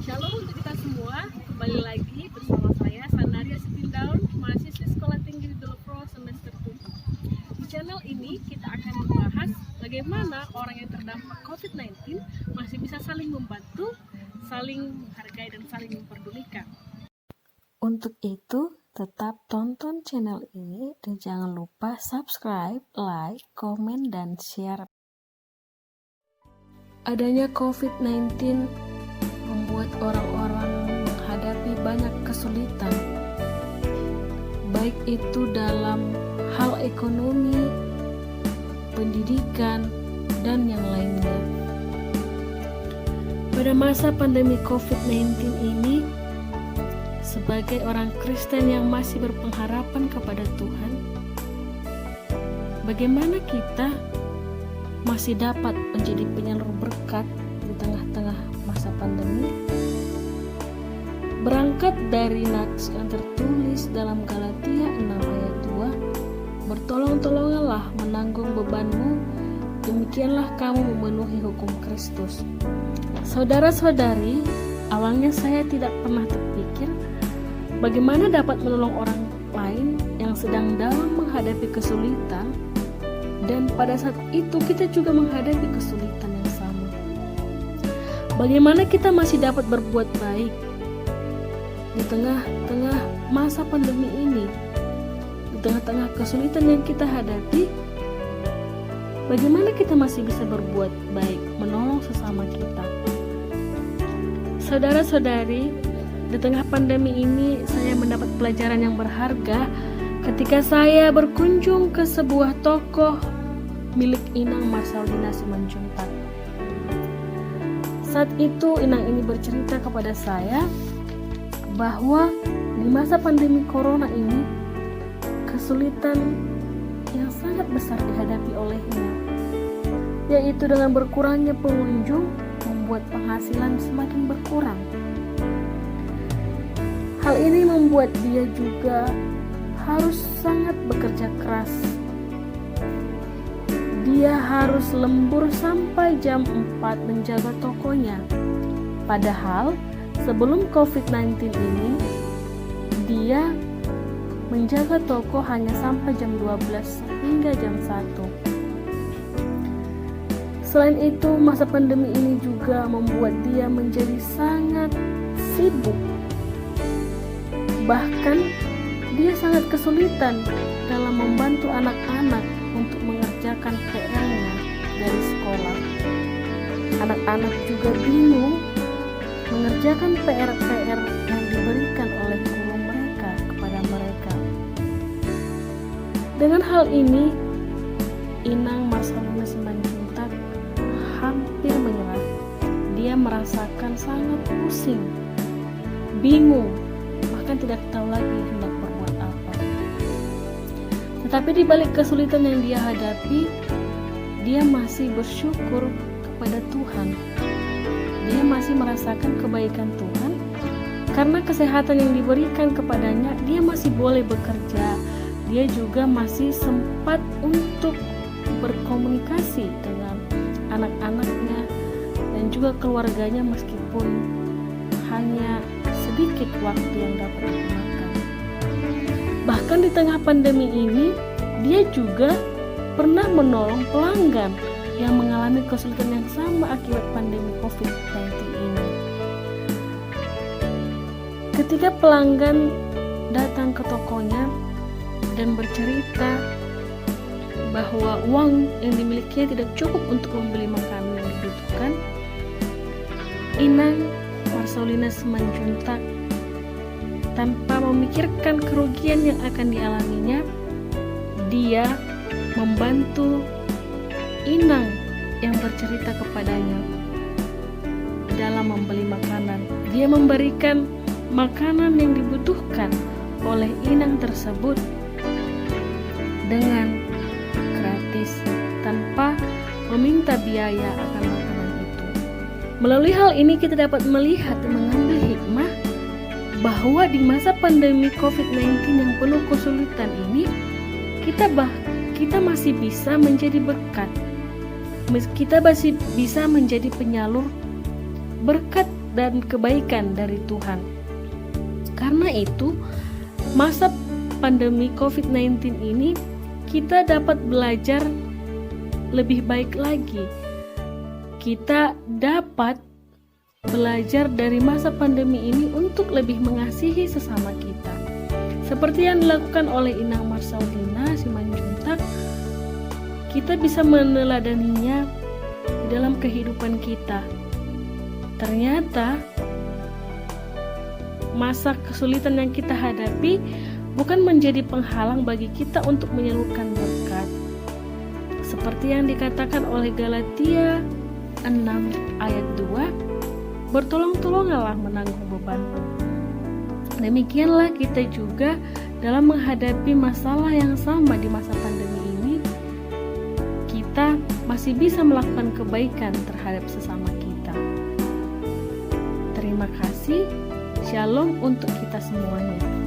Shalom untuk kita semua, kembali lagi bersama saya Sandaria Sitindaun, mahasiswi Sekolah Tinggi Dolopro semester 7. Di channel ini kita akan membahas bagaimana orang yang terdampak COVID-19 masih bisa saling membantu, saling menghargai dan saling memperdulikan. Untuk itu, tetap tonton channel ini dan jangan lupa subscribe, like, komen, dan share. Adanya COVID-19 membuat orang-orang menghadapi banyak kesulitan, baik itu dalam hal ekonomi, pendidikan, dan yang lainnya. Pada masa pandemi COVID-19 ini, sebagai orang Kristen yang masih berpengharapan kepada Tuhan, bagaimana kita masih dapat menjadi penyalur berkat di tengah-tengah masa pandemi? Berangkat dari nats yang tertulis dalam Galatia 6 ayat 2, bertolong-tolonganlah menanggung bebanmu, demikianlah kamu memenuhi hukum Kristus. Saudara-saudari, awalnya saya tidak pernah terpikir bagaimana dapat menolong orang lain yang sedang dalam menghadapi kesulitan, dan pada saat itu kita juga menghadapi kesulitan yang sama. Bagaimana kita masih dapat berbuat baik di tengah-tengah masa pandemi ini, di tengah-tengah kesulitan yang kita hadapi? Bagaimana kita masih bisa berbuat baik, menolong sesama kita? Saudara-saudari, di tengah pandemi ini saya mendapat pelajaran yang berharga ketika saya berkunjung ke sebuah toko milik Inang Marcelina Simanjuntak. Saat itu Inang ini bercerita kepada saya bahwa di masa pandemi corona ini kesulitan yang sangat besar dihadapi olehnya, yaitu dengan berkurangnya pengunjung membuat penghasilan semakin berkurang. Hal ini membuat dia juga harus sangat bekerja keras. Dia harus lembur sampai jam 4 menjaga tokonya. Padahal sebelum COVID-19 ini, dia menjaga toko hanya sampai jam 12 hingga jam 1. Selain itu, masa pandemi ini juga membuat dia menjadi sangat sibuk. Bahkan dia sangat kesulitan dalam membantu anak-anak untuk mengerjakan PR-nya dari sekolah. Anak-anak juga bingung mengerjakan PR-PR yang diberikan oleh guru mereka kepada mereka. Dengan hal ini, Inang Marcelina Simanjuntak hampir menyerah. Dia merasakan sangat pusing, bingung, bahkan tidak tahu lagi hendak berbuat apa. Tetapi di balik kesulitan yang dia hadapi, dia masih bersyukur kepada Tuhan. Dia masih merasakan kebaikan Tuhan karena kesehatan yang diberikan kepadanya. Dia masih boleh bekerja. Dia juga masih sempat untuk berkomunikasi dengan anak-anaknya dan juga keluarganya meskipun hanya sedikit waktu yang dapat digunakan. Bahkan di tengah pandemi ini, dia juga pernah menolong pelanggan yang mengalami kesulitan yang sama akibat pandemi COVID-19 ini. Ketika pelanggan datang ke tokonya dan bercerita bahwa uang yang dimilikinya tidak cukup untuk membeli makanan yang dibutuhkan, Inang Marcelina Simanjuntak tanpa memikirkan kerugian yang akan dialaminya, dia membantu Inang yang bercerita kepadanya dalam membeli makanan. Dia memberikan makanan yang dibutuhkan oleh Inang tersebut dengan gratis tanpa meminta biaya akan makanan itu. Melalui hal ini kita dapat melihat dan mengambil hikmah bahwa di masa pandemi COVID-19 yang penuh kesulitan ini, kita masih bisa menjadi berkat. Kita masih bisa menjadi penyalur berkat dan kebaikan dari Tuhan. Karena itu, masa pandemi COVID-19 ini kita dapat belajar lebih baik lagi. Kita dapat belajar dari masa pandemi ini untuk lebih mengasihi sesama kita. Seperti yang dilakukan oleh Inang Marsaulina Simanjuntak, kita bisa meneladaninya di dalam kehidupan kita. Ternyata masa kesulitan yang kita hadapi bukan menjadi penghalang bagi kita untuk menyalurkan berkat. Seperti yang dikatakan oleh Galatia 6 ayat 2, bertolong-tolonganlah menanggung beban. Demikianlah kita juga dalam menghadapi masalah yang sama di masa pandemi ini, kita masih bisa melakukan kebaikan terhadap sesama kita. Terima kasih. Shalom untuk kita semuanya.